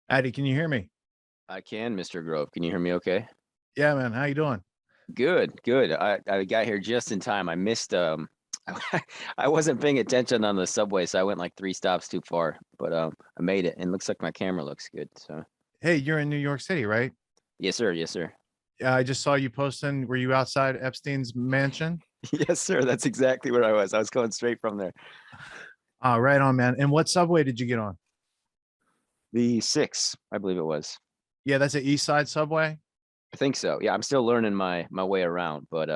Addy, can you hear me? I can, Mr. Grove. Can you hear me okay? Yeah, man. How you doing? Good, good. I got here just in time. I missed I wasn't paying attention on the subway, so I went like 3 stops too far, but I made it and looks like my camera looks good. So Hey, you're in New York City, right? yes, sir. Yes, sir. Yeah, I just saw you posting. Were you outside Epstein's mansion? Yes, sir. That's exactly where I was. I was going straight from there. Right on, man. And what subway did you get on? The six, I believe it was. Yeah, that's the East Side subway. I think so. Yeah, I'm still learning my way around, but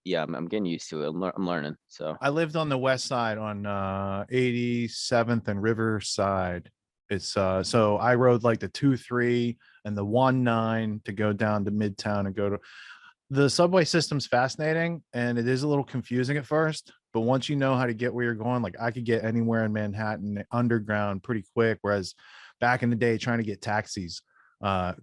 yeah, I'm getting used to it. I'm learning. So I lived on the West Side on 87th and Riverside. It's so I rode like the 2-3 and the 1-9 to go down to Midtown and go to the subway system's fascinating and it is a little confusing at first, but once you know how to get where you're going, like I could get anywhere in Manhattan underground pretty quick. Whereas back in the day, trying to get taxis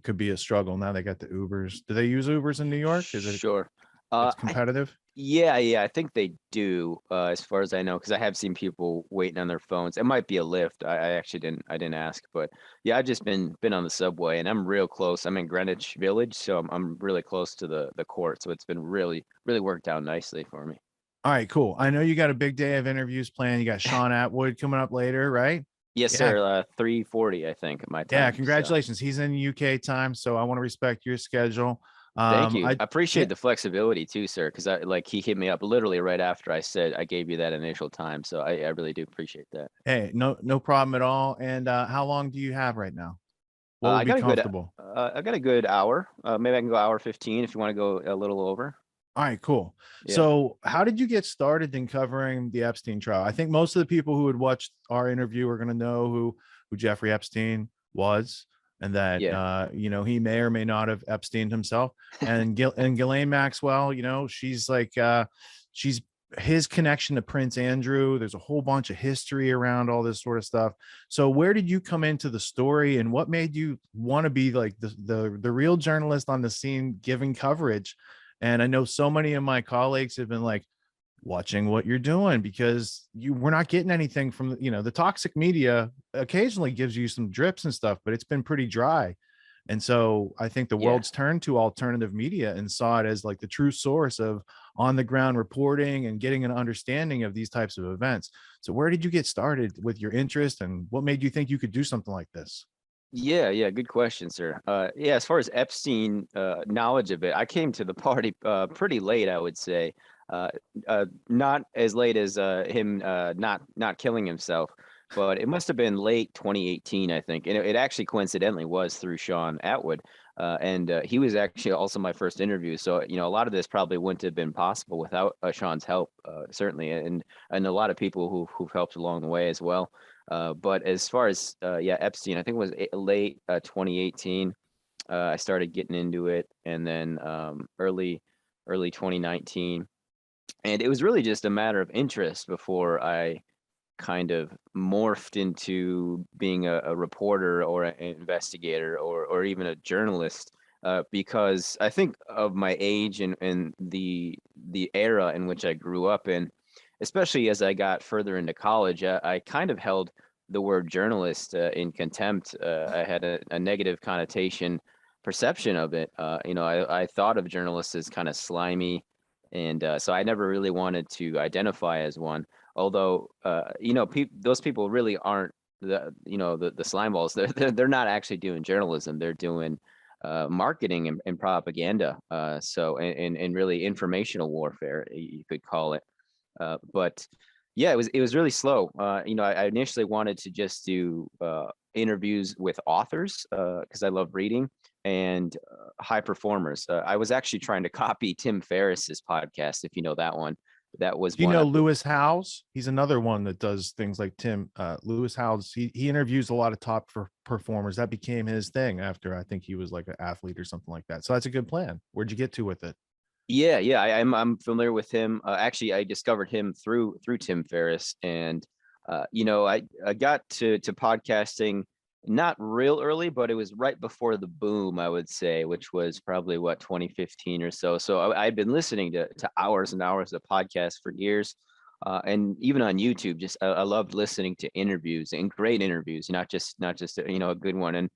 could be a struggle. Now they got the Ubers. Do they use Ubers in New York? Is it sure. it's I competitive? Yeah, I think they do, as far as I know, because I have seen people waiting on their phones. It might be a lift. I actually didn't ask, but yeah, I've just been on the subway, and I'm real close. I'm in Greenwich Village, so I'm really close to the court. So it's been really worked out nicely for me. All right, cool. I know you got a big day of interviews planned. You got Sean Atwood coming up later, right? Yes, Yeah, sir. 3:40, I think, my yeah. time. So Congratulations. He's in UK time, so I want to respect your schedule. thank you. I I yeah, appreciate the flexibility too, sir, because I like he hit me up literally right after I said I gave you that initial time. So I really do appreciate that. hey, no problem at all. And how long do you have right now? What would be comfortable? I got a good hour. Maybe I can go hour 15 if you want to go a little over. All right, cool. Yeah. So, how did you get started in covering the Epstein trial? I think most of the people who would watch our interview are going to know who Jeffrey Epstein was, and that Yeah. he may or may not have Epstein himself. And Ghislaine Maxwell, she's his connection to Prince Andrew. There's a whole bunch of history around all this sort of stuff. So, where did you come into the story, and what made you want to be like the real journalist on the scene, giving coverage? And I know so many of my colleagues have been like watching what you're doing because we're not getting anything from the toxic media occasionally gives you some drips and stuff, but it's been pretty dry. And so I think the Yeah. world's turned to alternative media and saw it as like the true source of on the ground reporting and getting an understanding of these types of events. So where did you get started with your interest and what made you think you could do something like this? Yeah. Good question, sir. Yeah, as far as Epstein knowledge of it, I came to the party pretty late, I would say. Uh, not as late as him not killing himself, but it must have been late 2018, I think. And it actually coincidentally was through Sean Atwood. And he was actually also my first interview. So, a lot of this probably wouldn't have been possible without Sean's help, certainly. And a lot of people who've helped along the way as well. But as far as yeah, Epstein, I think it was late 2018. I started getting into it, and then early 2019, and it was really just a matter of interest before I kind of morphed into being a reporter or an investigator or even a journalist. Because I think of my age and the era in which I grew up in, especially as I got further into college, I kind of held the word journalist in contempt. I had a negative connotation perception of it. I thought of journalists as kind of slimy, and so I never really wanted to identify as one. Although, those people really aren't the slime balls. They're not actually doing journalism. They're doing marketing and propaganda. And really informational warfare, you could call it. But yeah, it was really slow. I initially wanted to just do interviews with authors because I love reading and high performers. I was actually trying to copy Tim Ferriss's podcast, if you know that one. That was Do you one know I Lewis Howes? He's another one that does things like Tim. Lewis Howes, he interviews a lot of top performers. That became his thing after I think he was like an athlete or something like that. So that's a good plan. Where'd you get to with it? Yeah. I'm familiar with him. Actually, I discovered him through Tim Ferriss, and I got to podcasting not real early, but it was right before the boom, I would say, which was probably what 2015 or so. So I'd been listening to hours and hours of podcasts for years. And even on YouTube, just I loved listening to interviews and great interviews, not just a good one. And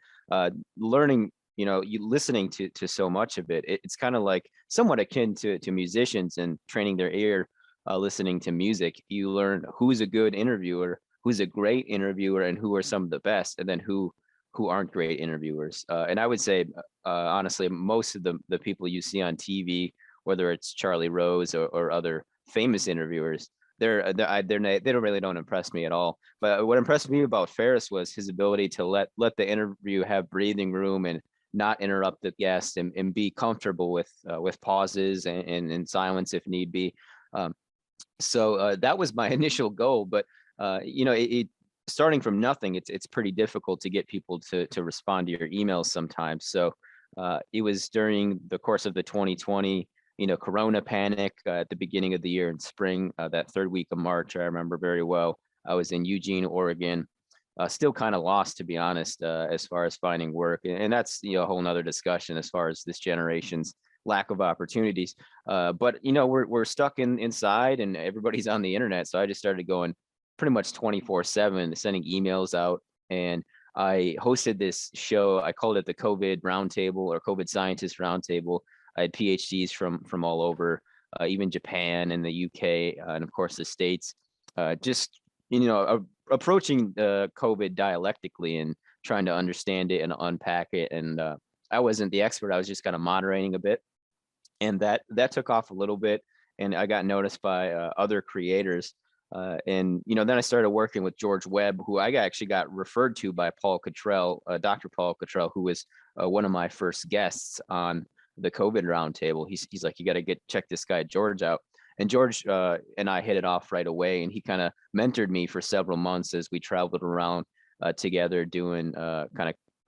learning, you listening to so much of it. It's kind of like somewhat akin to musicians and training their ear, listening to music. You learn who's a good interviewer, who's a great interviewer, and who are some of the best, and then who aren't great interviewers. And I would say, honestly, most of the people you see on TV, whether it's Charlie Rose or other famous interviewers, they really don't impress me at all. But what impressed me about Ferris was his ability to let the interview have breathing room and not interrupt the guest, and be comfortable with pauses and silence if need be. So that was my initial goal. But it starting from nothing, it's pretty difficult to get people to respond to your emails sometimes. So it was during the course of the 2020 Corona panic, at the beginning of the year in spring, that third week of March, I remember very well. I was in Eugene, Oregon, still kind of lost, to be honest, as far as finding work. And that's, a whole nother discussion as far as this generation's lack of opportunities. But we're stuck inside, and everybody's on the internet. So I just started going pretty much 24/7, sending emails out. And I hosted this show. I called it the COVID Roundtable, or COVID Scientist Roundtable. I had PhDs from all over, even Japan and the UK, and of course the States, just approaching COVID dialectically and trying to understand it and unpack it. And I wasn't the expert; I was just kind of moderating a bit, and that took off a little bit, and I got noticed by other creators. And then I started working with George Webb, who I actually got referred to by Paul Cottrell, Dr. Paul Cottrell, who was one of my first guests on the COVID roundtable. He's like, you got to check this guy George out. And George and I hit it off right away, and he kind of mentored me for several months as we traveled around together doing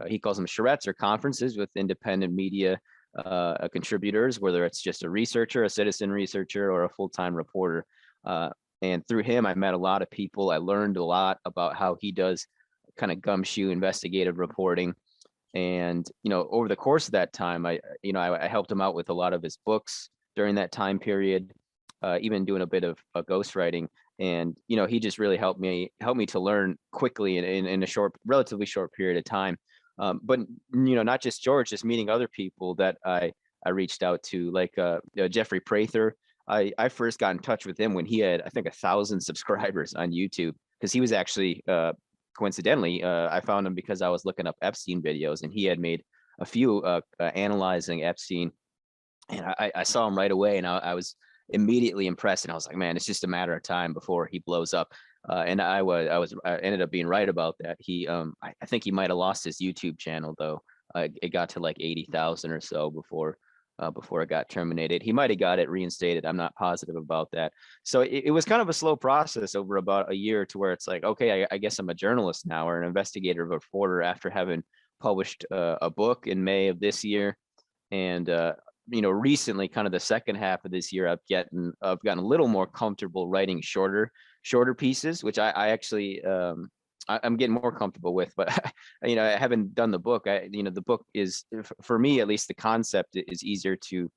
he calls them charrettes, or conferences with independent media contributors, whether it's just a researcher, a citizen researcher, or a full-time reporter. And through him, I met a lot of people. I learned a lot about how he does kind of gumshoe investigative reporting. And over the course of that time, I helped him out with a lot of his books during that time period, even doing a bit of ghostwriting. And he just really helped me to learn quickly in a relatively short period of time. But not just George, just meeting other people that I reached out to, like Jeffrey Prather. I first got in touch with him when he had, I think, 1,000 subscribers on YouTube, because he was actually coincidentally, I found him because I was looking up Epstein videos, and he had made a few analyzing Epstein, and I saw him right away, and I was immediately impressed, and I was like, man, it's just a matter of time before he blows up. And I ended up being right about that. I think he might have lost his YouTube channel though. It got to like 80,000 or so before it got terminated. He might have got it reinstated. I'm not positive about that. So it was kind of a slow process over about a year, to where it's like, okay, I guess I'm a journalist now, or an investigative reporter, after having published a book in May of this year. And recently, kind of the second half of this year, I've gotten a little more comfortable writing shorter pieces, which I actually I'm getting more comfortable with. But I haven't done the book. The book is, for me at least, the concept is easier to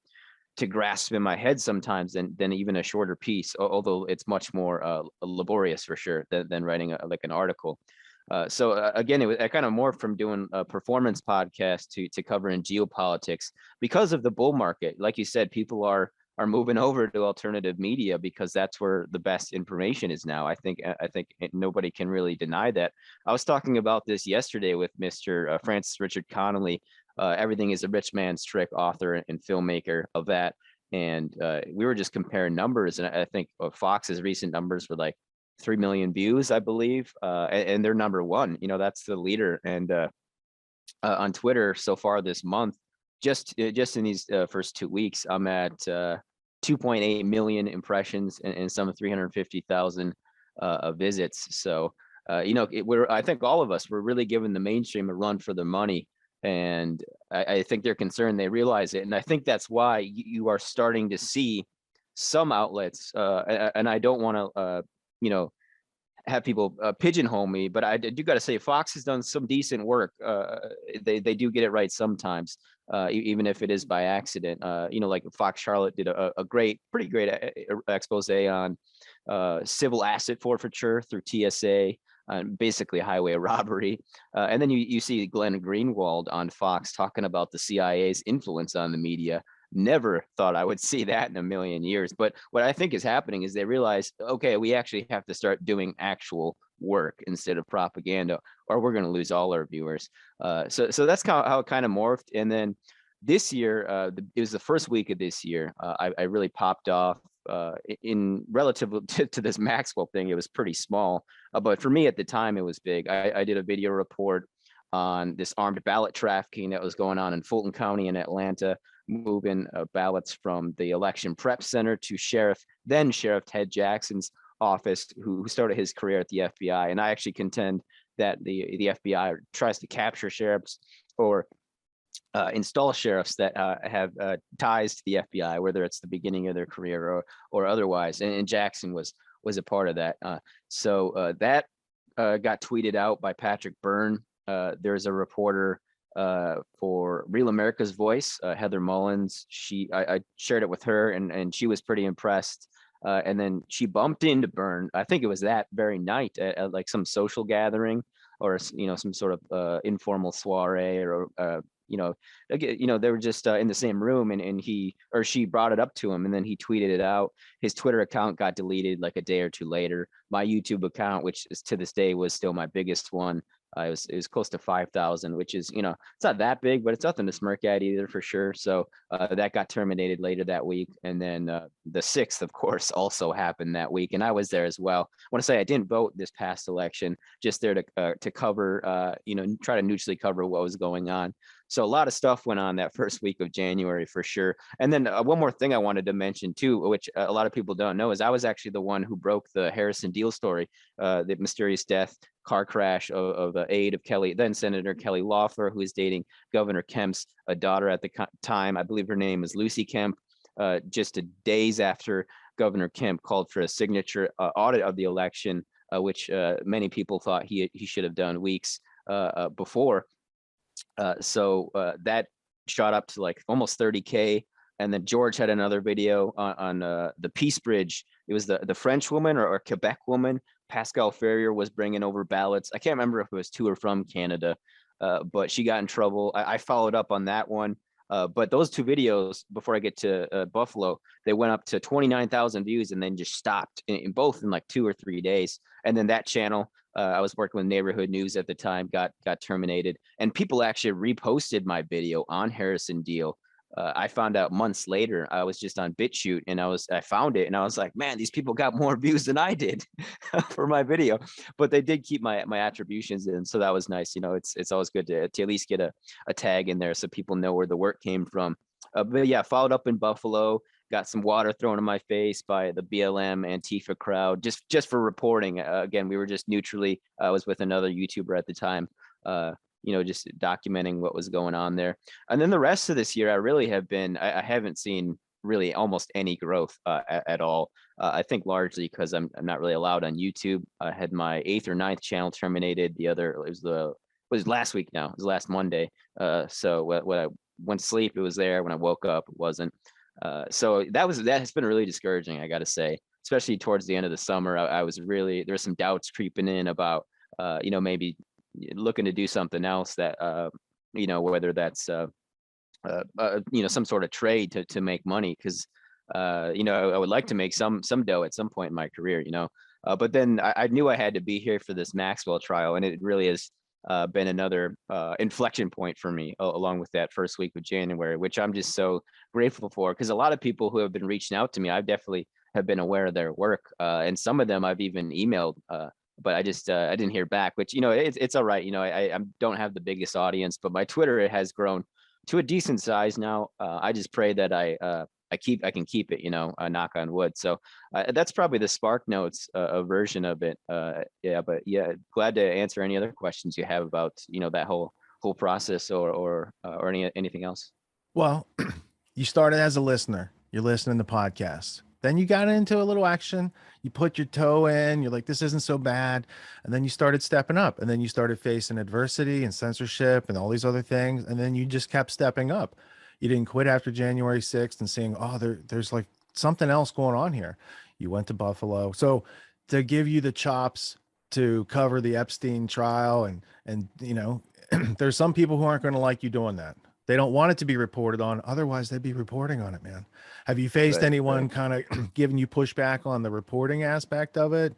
grasp in my head sometimes than even a shorter piece, although it's much more laborious for sure than writing like an article. So again, I kind of morphed from doing a performance podcast to covering geopolitics because of the bull market. Like you said, people are moving over to alternative media because that's where the best information is now. I think nobody can really deny that. I was talking about this yesterday with Mr. Francis Richard Connolly, Everything is a Rich Man's Trick, author and filmmaker of that. And we were just comparing numbers, and I think Fox's recent numbers were like 3 million views, I believe, and they're number one. That's the leader. And on Twitter so far this month, just in these first 2 weeks, I'm at 2.8 million impressions and some 350,000 visits. So I think all of us, we're really giving the mainstream a run for their money, and I think they're concerned. They realize it, and I think that's why you are starting to see some outlets. And I don't want to have people pigeonhole me, but I do got to say Fox has done some decent work. They do get it right sometimes, even if it is by accident. Like Fox Charlotte did a pretty great expose on civil asset forfeiture through TSA. basically highway robbery. And then you see Glenn Greenwald on Fox talking about the CIA's influence on the media. Never thought I would see that in a million years. But what I think is happening is they realize, okay, we actually have to start doing actual work instead of propaganda, or we're going to lose all our viewers. So that's how it kind of morphed. And then this year, it was the first week of this year, I really popped off in relative to this Maxwell thing. It was pretty small, but for me at the time, it was big. I did a video report on this armed ballot trafficking that was going on in Fulton County in Atlanta, moving ballots from the election prep center to then Sheriff Ted Jackson's office, who started his career at the FBI. And I actually contend that the FBI tries to capture sheriffs or install sheriffs that have ties to the FBI, whether it's the beginning of their career or otherwise. And Jackson was a part of that. So that got tweeted out by Patrick Byrne. There's a reporter for Real America's Voice, Heather Mullins. I shared it with her, and she was pretty impressed. And then she bumped into Byrne. I think it was that very night at like some social gathering or some sort of informal soiree or they were just in the same room, and she brought it up to him, and then he tweeted it out. His Twitter account got deleted like a day or two later. My YouTube account, which is to this day was still my biggest one, it was close to 5,000, which is, it's not that big, but it's nothing to smirk at either, for sure. So that got terminated later that week. And then the 6th, of course, also happened that week. And I was there as well. I want to say I didn't vote this past election, just there to cover, try to neutrally cover what was going on. So a lot of stuff went on that first week of January, for sure. And then one more thing I wanted to mention too, which a lot of people don't know, is I was actually the one who broke the Harrison Deal story, the mysterious death, car crash of the aide of then Senator Kelly Loeffler, who is dating Governor Kemp's daughter at the time. I believe her name is Lucy Kemp. Just days after Governor Kemp called for a signature audit of the election, which many people thought he should have done weeks before. So that shot up to like almost 30K. And then George had another video on the Peace Bridge. It was the French woman or Quebec woman, Pascal Ferrier, was bringing over ballots. I can't remember if it was to or from Canada, but she got in trouble. I followed up on that one. But those two videos, before I get to Buffalo, they went up to 29,000 views and then just stopped in both in like 2 or 3 days. And then that channel, I was working with Neighborhood News at the time, got terminated. And people actually reposted my video on Harrison Deal. I found out months later. I was just on BitChute and I found it and I was like, man, these people got more views than I did for my video. But they did keep my attributions in, so that was nice. It's always good to at least get a tag in there so people know where the work came from. But yeah, followed up in Buffalo. Got some water thrown in my face by the BLM Antifa crowd just for reporting. Again, we were just neutrally. I was with another YouTuber at the time. Just documenting what was going on there. And then the rest of this year, I haven't seen really almost any growth at all. I think largely because I'm not really allowed on YouTube. I had my 8th or 9th channel terminated. The other, it was last week now. It was last Monday. So when I went to sleep, it was there. When I woke up, it wasn't. So that has been really discouraging, I got to say, especially towards the end of the summer. I was really, there's some doubts creeping in about, maybe looking to do something else that, whether that's, some sort of trade to make money. Cause, I would like to make some dough at some point in my career, but then I knew I had to be here for this Maxwell trial, and it really has been another inflection point for me, along with that first week of January, which I'm just so grateful for, because a lot of people who have been reaching out to me, I definitely have been aware of their work, and some of them I've even emailed, but I didn't hear back, which, it's all right. I don't have the biggest audience, but my Twitter has grown to a decent size now. I just pray that I can keep it, knock on wood. So that's probably the Spark Notes version of it. But glad to answer any other questions you have about, that whole process or anything else. Well, you started as a listener. You're listening to podcasts. Then you got into a little action. You put your toe in. You're like, this isn't so bad. And then you started stepping up. And then you started facing adversity and censorship and all these other things. And then you just kept stepping up. You didn't quit after January 6th and saying, oh, there's like something else going on here. You went to Buffalo. So to give you the chops to cover the Epstein trial, and you know, there's some people who aren't going to like you doing that. They don't want it to be reported on. Otherwise, they'd be reporting on it, man. Have you faced Right, anyone right. kind of giving you pushback on the reporting aspect of it?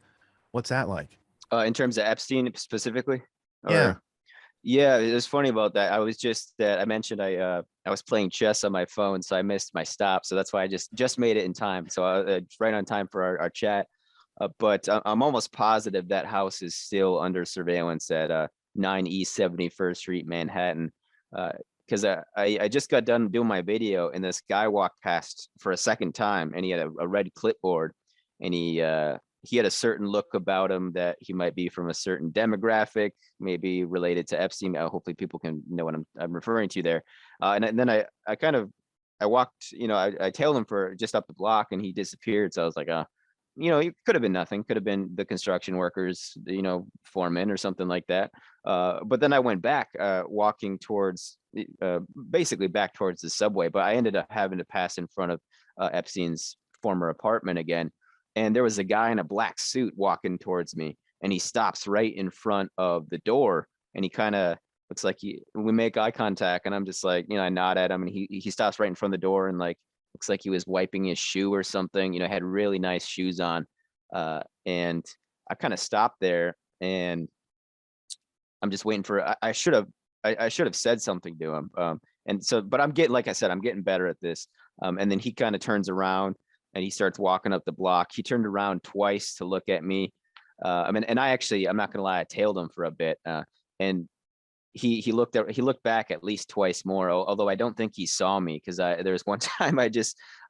What's that like? In terms of Epstein specifically, Yeah. or yeah, it was funny about that. I was just that I mentioned I was playing chess on my phone, so I missed my stop. So that's why I just made it in time. So it's right on time for our chat. But I'm almost positive that house is still under surveillance at 9 East 71st Street, Manhattan. Because I just got done doing my video, and this guy walked past for a second time, and he had a red clipboard, and he had a certain look about him that he might be from a certain demographic, maybe related to Epstein. Hopefully, people can know what I'm referring to there. And then I kind of I walked, I tailed him for just up the block, and he disappeared. So I was like, it could have been nothing. Could have been the construction workers, foreman or something like that. But then I went back, walking towards, basically back towards the subway. But I ended up having to pass in front of Epstein's former apartment again. And there was a guy in a black suit walking towards me, and he stops right in front of the door, and he kind of looks like we make eye contact, and I'm just like, I nod at him, and he stops right in front of the door, and like looks like he was wiping his shoe or something, had really nice shoes on. And I kind of stopped there, and I'm just waiting for I should have said something to him. And so, but I'm getting, like I said, I'm getting better at this. And then he kind of turns around and he starts walking up the block. He turned around twice to look at me. And I'm not gonna lie, I tailed him for a bit. And he looked back at least twice more, although I don't think he saw me, because there was one time I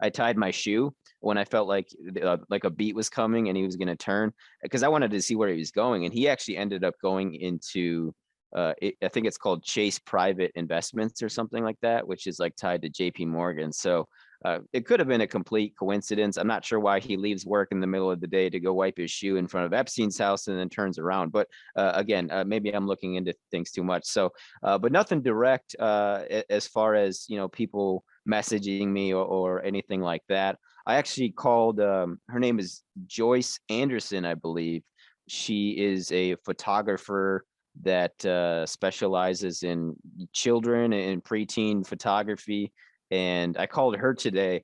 tied my shoe when I felt like a beat was coming and he was going to turn, because I wanted to see where he was going, and he actually ended up going into I think it's called Chase Private Investments or something like that, which is like tied to JP Morgan. So it could have been a complete coincidence. I'm not sure why he leaves work in the middle of the day to go wipe his shoe in front of Epstein's house and then turns around. But again, maybe I'm looking into things too much. So, but nothing direct as far as, people messaging me or anything like that. I actually called, her name is Joyce Anderson, I believe. She is a photographer that specializes in children and preteen photography. And I called her today,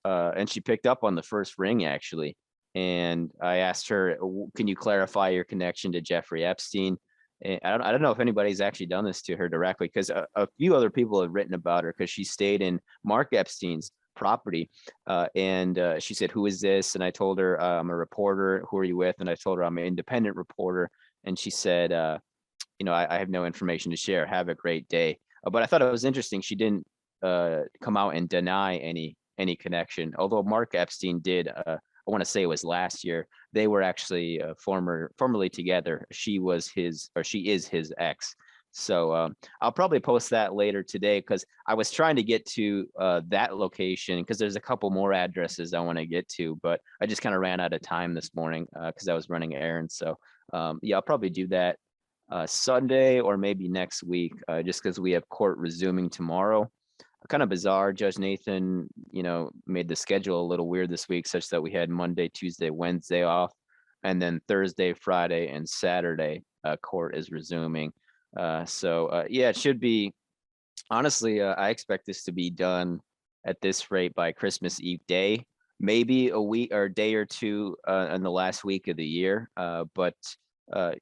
and she picked up on the first ring, actually. And I asked her, can you clarify your connection to Jeffrey Epstein? And I don't know if anybody's actually done this to her directly, because a few other people have written about her, because she stayed in Mark Epstein's property. And she said, who is this? And I told her, I'm a reporter. Who are you with? And I told her I'm an independent reporter. And she said, I have no information to share. Have a great day. But I thought it was interesting. She didn't come out and deny any connection. Although Mark Epstein did, I want to say it was last year. They were actually formerly together. She is his ex. So I'll probably post that later today, because I was trying to get to that location, because there's a couple more addresses I want to get to, but I just kind of ran out of time this morning because I was running errands. So yeah, I'll probably do that Sunday or maybe next week, just because we have court resuming tomorrow. Kind of bizarre. Judge Nathan, made the schedule a little weird this week, such that we had Monday, Tuesday, Wednesday off, and then Thursday, Friday, and Saturday court is resuming. So yeah, it should be. Honestly, I expect this to be done at this rate by Christmas Eve day, maybe a week or a day or two in the last week of the year. But uh,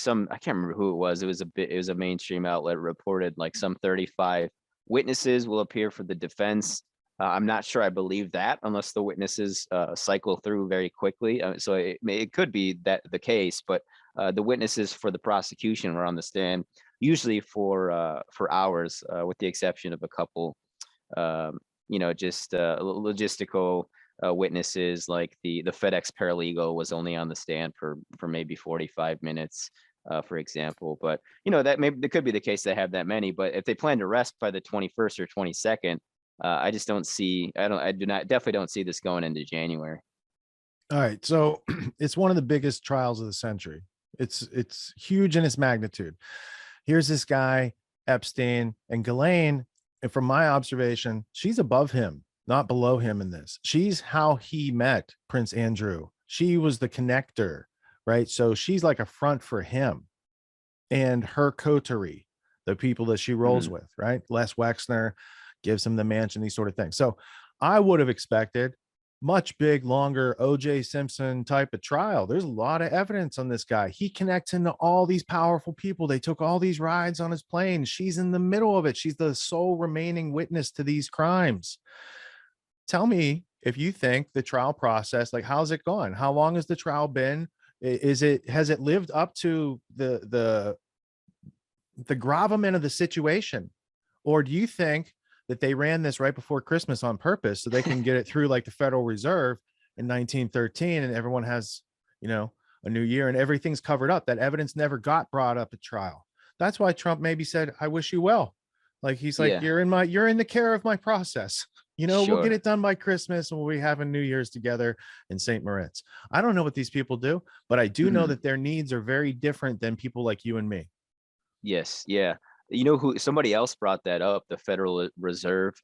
I can't remember who it was. It was a mainstream outlet reported like some 35 witnesses will appear for the defense. I'm not sure I believe that, unless the witnesses cycle through very quickly. So it could be that the case, but the witnesses for the prosecution were on the stand usually for hours, with the exception of a couple, just logistical witnesses, like the FedEx paralegal was only on the stand for maybe 45 minutes. For example, but that could be the case. They have that many, but if they plan to rest by the 21st or 22nd, I just don't see. Definitely don't see this going into January. All right. So it's one of the biggest trials of the century. It's huge in its magnitude. Here's this guy, Epstein, and Ghislaine, and from my observation, she's above him, not below him in this. She's how he met Prince Andrew. She was the connector right? So she's like a front for him and her coterie, the people that she rolls Mhm. with, right? Les Wexner gives him the mansion, these sort of things. So I would have expected much big, longer OJ Simpson type of trial. There's a lot of evidence on this guy. He connects into all these powerful people. They took all these rides on his plane. She's in the middle of it. She's the sole remaining witness to these crimes. Tell me if you think the trial process, like, how's it gone? How long has the trial been? Has it lived up to the gravamen of the situation? Or do you think that they ran this right before Christmas on purpose so they can get it through like the Federal Reserve in 1913 and everyone has, you know, a new year and everything's covered up? That evidence never got brought up at trial. That's why Trump maybe said, I wish you well. Like, he's like, Yeah, you're in the care of my process. You know, we'll get sure. it done by Christmas and we'll be having New Year's together in St. Moritz. I don't know what these people do, but I do know Mhm. that their needs are very different than people like you and me. Yes, yeah. You know who somebody else brought that up, the Federal Reserve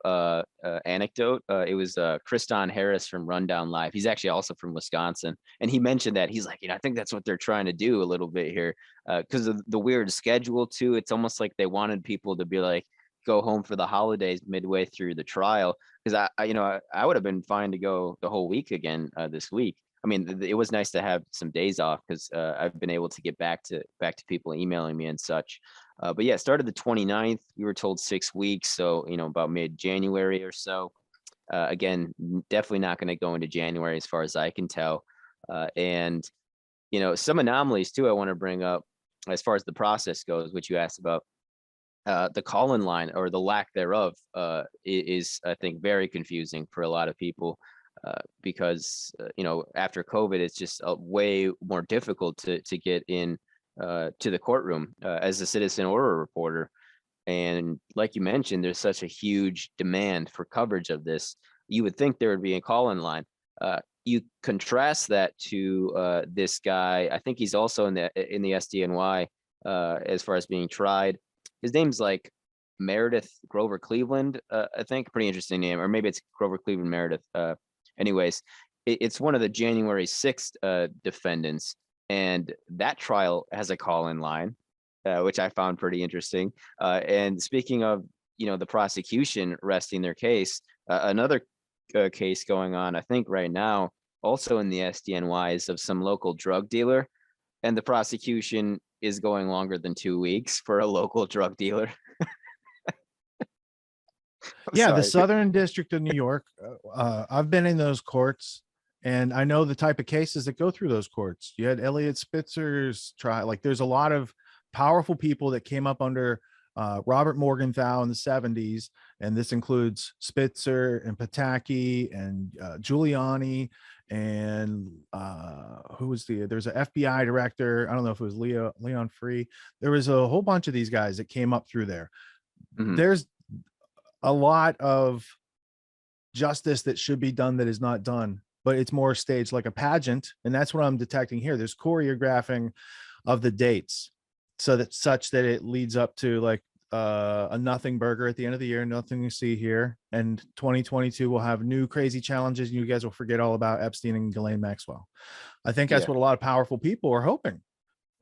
anecdote. It was Kriston Harris from Rundown Live. He's actually also from Wisconsin, and he mentioned that he's like, I think that's what they're trying to do a little bit here, because of the weird schedule too. It's almost like they wanted people to be like go home for the holidays midway through the trial. Because I would have been fine to go the whole week again this week. I mean, it was nice to have some days off because I've been able to get back to people emailing me and such. But yeah, it started the 29th. We were told 6 weeks, so about mid-January or so. Again, definitely not going to go into January as far as I can tell. And some anomalies too I want to bring up as far as the process goes, which you asked about. The call-in line or the lack thereof is, I think, very confusing for a lot of people because after COVID, it's just way more difficult to get in to the courtroom as a citizen or a reporter. And like you mentioned, there's such a huge demand for coverage of this. You would think there would be a call-in line. You contrast that to this guy. I think he's also in the SDNY as far as being tried. His name's like Meredith Grover Cleveland, I think. Pretty interesting name, or maybe it's Grover Cleveland Meredith. Anyways, it's one of the January 6th defendants, and that trial has a call-in line, which I found pretty interesting. And speaking of, the prosecution resting their case, another case going on, I think right now, also in the SDNY, is of some local drug dealer, and the prosecution is going longer than 2 weeks for a local drug dealer. I'm Yeah, the sorry. Southern District of New York. I've been in those courts, and I know the type of cases that go through those courts. You had Elliot Spitzer's trial. Like, there's a lot of powerful people that came up under Robert Morgenthau in the 70s, and this includes Spitzer and Pataki and Giuliani and who was there's an FBI director. I don't know if it was Leon Free. There was a whole bunch of these guys that came up through there. Mhm. There's a lot of justice that should be done that is not done, but it's more staged like a pageant. And that's what I'm detecting here. There's choreographing of the dates so that such that it leads up to like a nothing burger at the end of the year, nothing you see here. And 2022 will have new crazy challenges. And you guys will forget all about Epstein and Ghislaine Maxwell. I think that's Yeah. what a lot of powerful people are hoping,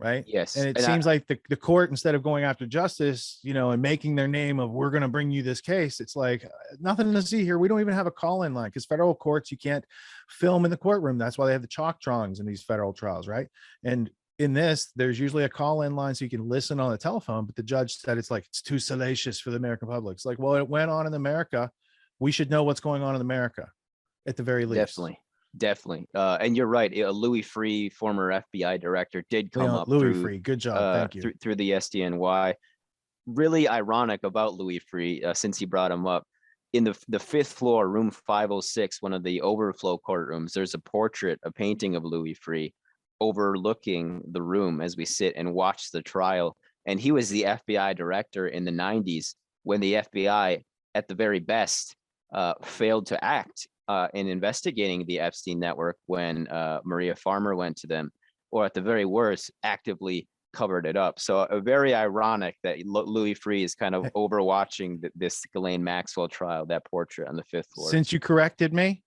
right? Yes. And it And I seems like the court, instead of going after justice, and making their name of, we're going to bring you this case, it's like nothing to see here. We don't even have a call-in line, because federal courts, you can't film in the courtroom. That's why they have the chalk drawings in these federal trials, right? And in this, there's usually a call-in line so you can listen on the telephone, but the judge said it's too salacious for the American public. It's like, well, it went on in America. We should know what's going on in America at the very least. definitely. And you're right. Louis Free, former FBI director, did come up Louis through Free, good job. Thank you. through the SDNY. Really ironic about Louis Free, since he brought him up. In the fifth floor, room 506, one of the overflow courtrooms, there's a painting of Louis Free overlooking the room as we sit and watch the trial. And he was the FBI director in the 90s when the FBI, at the very best, failed to act in investigating the Epstein network when Maria Farmer went to them, or at the very worst, actively covered it up. So very ironic that Louis Free is kind of overwatching this Ghislaine Maxwell trial, that portrait on the fifth floor. Since you corrected me,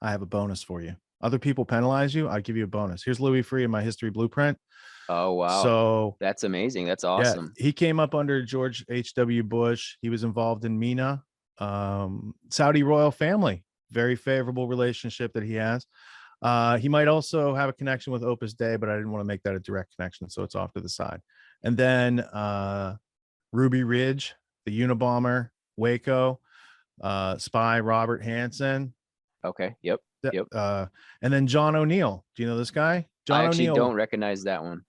I have a bonus for you. other people penalize you, I give you a bonus. Here's Louis Free in my history blueprint. Oh, wow. So That's amazing. That's yeah, awesome. he came up under George H.W. Bush. He was involved in MENA, Saudi royal family, very favorable relationship that he has. He might also have a connection with Opus Dei, but I didn't want to make that a direct connection, so it's off to the side. And then Ruby Ridge, the Unabomber, Waco, spy Robert Hansen. Okay. Yep. Yep. And then John O'Neill. Do you know this guy? I John actually O'Neill. don't recognize that one.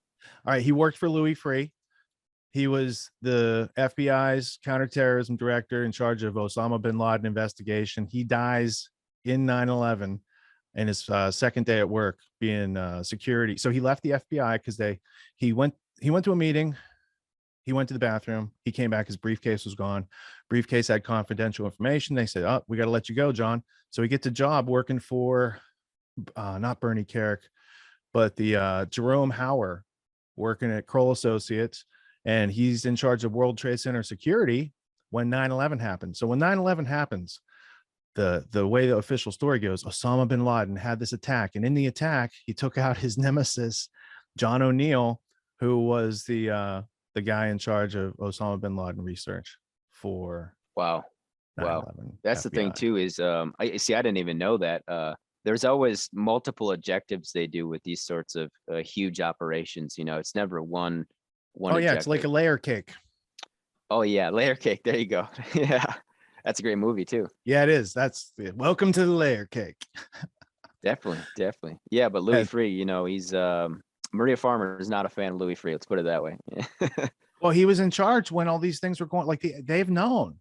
All right, he worked for Louis Free. He was the FBI's counterterrorism director in charge of Osama bin Laden investigation. He dies in 9/11 and his second day at work being security. So he left the FBI because he went to a meeting. He went to the bathroom. He came back. His briefcase was gone. Briefcase had confidential information. They said, "Oh, we got to let you go, John." So he gets a job working for not Bernie Carrick, but the Jerome Hauer, working at Kroll Associates, and he's in charge of World Trade Center security when 9/11 happened. So when 9/11 happens, the way the official story goes, Osama bin Laden had this attack, and in the attack, he took out his nemesis, John O'Neill, who was the guy in charge of Osama bin Laden research for Wow. 9/11. Wow. That's the thing FBI. too, is I see, I didn't even know that. There's always multiple objectives they do with these sorts of huge operations. You know, it's never one Oh yeah, it's like a objective. layer cake. Oh yeah, layer cake. There you go. Yeah. That's a great movie too. Yeah, it is. That's welcome to the layer cake. Definitely, definitely. Yeah, but Louis And, Free, you know, he's Maria Farmer is not a fan of Louis Free. Let's put it that way. well, he was in charge when all these things were going. Like they've known,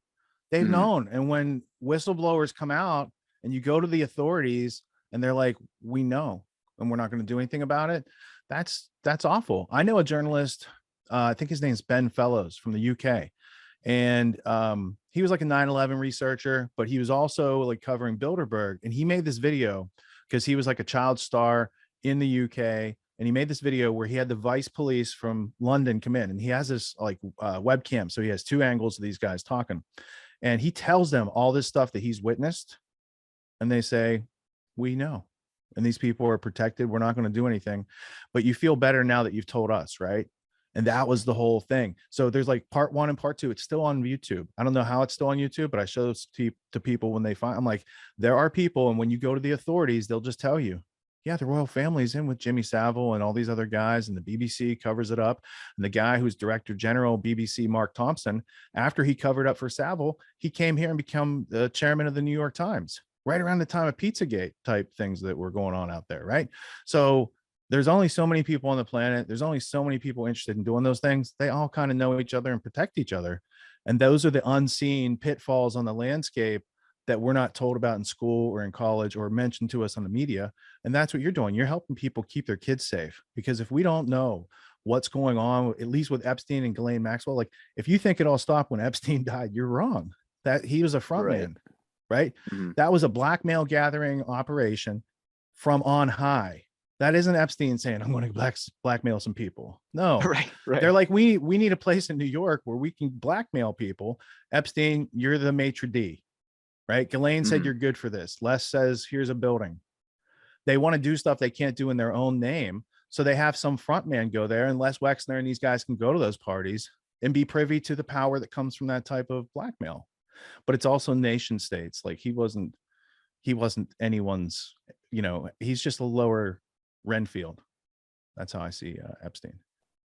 Mhm. and when whistleblowers come out and you go to the authorities and they're like, "We know, and we're not going to do anything about it." That's awful. I know a journalist. I think his name's Ben Fellows from the UK, and he was like a 9/11 researcher, but he was also like covering Bilderberg, and he made this video because he was like a child star in the UK, and he made this video where he had the vice police from London come in, and he has this like webcam, so he has two angles of these guys talking, and he tells them all this stuff that he's witnessed, and they say, "We know." And these people are protected. We're not going to do anything, but you feel better now that you've told us, right? And that was the whole thing. So there's like part 1 and part 2. It's still on YouTube. I don't know how it's still on YouTube, but I show this to people when they find. I'm like, there are people, and when you go to the authorities, they'll just tell you, yeah, the royal family's in with Jimmy Savile and all these other guys, and the BBC covers it up. And the guy who's Director General BBC, Mark Thompson, after he covered up for Savile, he came here and become the chairman of the New York Times right around the time of Pizzagate type things that were going on out there, right? So there's only so many people on the planet. There's only so many people interested in doing those things. They all kind of know each other and protect each other. And those are the unseen pitfalls on the landscape that we're not told about in school or in college or mentioned to us on the media. And that's what you're doing. You're helping people keep their kids safe, because if we don't know what's going on, at least with Epstein and Ghislaine Maxwell, like if you think it all stopped when Epstein died, you're wrong. That he was a front Right. man, right? Mhm. That was a blackmail gathering operation from on high. That isn't Epstein saying, "I'm going to blackmail some people." No, Right. they're Right. like, we need a place in New York where we can blackmail people. Epstein, you're the maitre d', right? Ghislaine said, Mhm. "You're good for this." Les says, "Here's a building." They want to do stuff they can't do in their own name, so they have some front man go there, and Les Wexner and these guys can go to those parties and be privy to the power that comes from that type of blackmail. But it's also nation states. Like he wasn't anyone's, he's just a lower Renfield. That's how I see Epstein.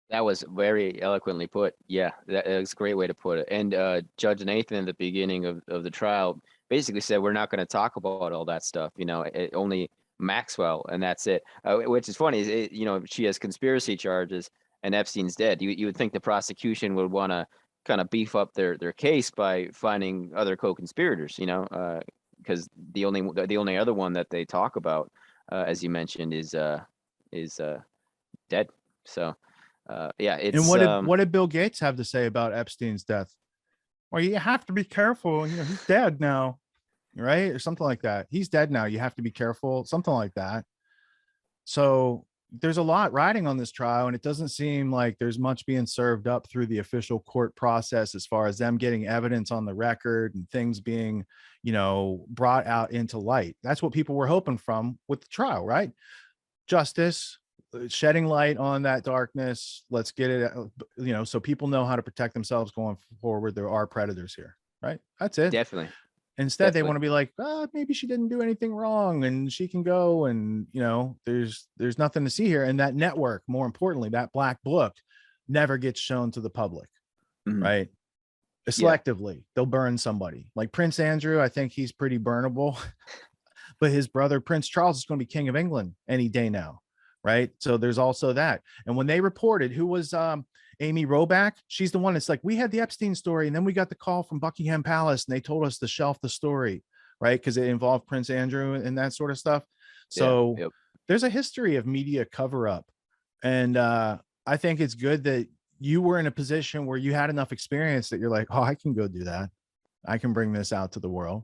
That was very eloquently put. Yeah, that is a great way to put it. And Judge Nathan at the beginning of the trial basically said, we're not going to talk about all that stuff, you know, only Maxwell, and that's it. Which is funny, you know, she has conspiracy charges and Epstein's dead. You would think the prosecution would want to kind of beef up their case by finding other co-conspirators, you know, because the only other one that they talk about, as you mentioned, is dead. So. Yeah, And it's what did Bill Gates have to say about Epstein's death? Well, you have to be careful. He's dead now, right? Or something like that. He's dead now. You have to be careful. Something like that. So there's a lot riding on this trial, and it doesn't seem like there's much being served up through the official court process as far as them getting evidence on the record and things being, brought out into light. That's what people were hoping from with the trial, right? Justice, shedding light on that darkness. Let's get it, so people know how to protect themselves going forward. There are predators here, right? That's it. Definitely. Instead, they want to be like, maybe she didn't do anything wrong and she can go, and there's nothing to see here. And that network, more importantly, that black book never gets shown to the public, right? Selectively, they'll burn somebody like Prince Andrew. I think he's pretty burnable, but his brother Prince Charles is going to be King of England any day now, right? So there's also that. And when they reported, who was Amy Roback, she's the one that's like, we had the Epstein story, and then we got the call from Buckingham Palace, and they told us to shelf the story, right? Because it involved Prince Andrew and that sort of stuff. So there's a history of media cover up, and I think it's good that you were in a position where you had enough experience that you're like, I can go do that. I can bring this out to the world.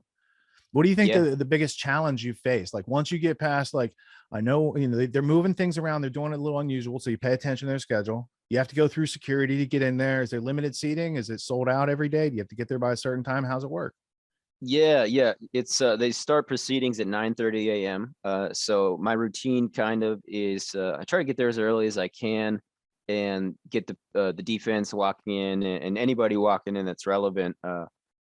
What do you think the biggest challenge you face? Like, once you get past, like, I know, they're moving things around. They're doing it a little unusual. So you pay attention to their schedule. You have to go through security to get in there. Is there limited seating? Is it sold out every day? Do you have to get there by a certain time? How's it work? Yeah. It's they start proceedings at 9:30 a.m. So my routine kind of is I try to get there as early as I can and get the defense walking in, and anybody walking in that's relevant.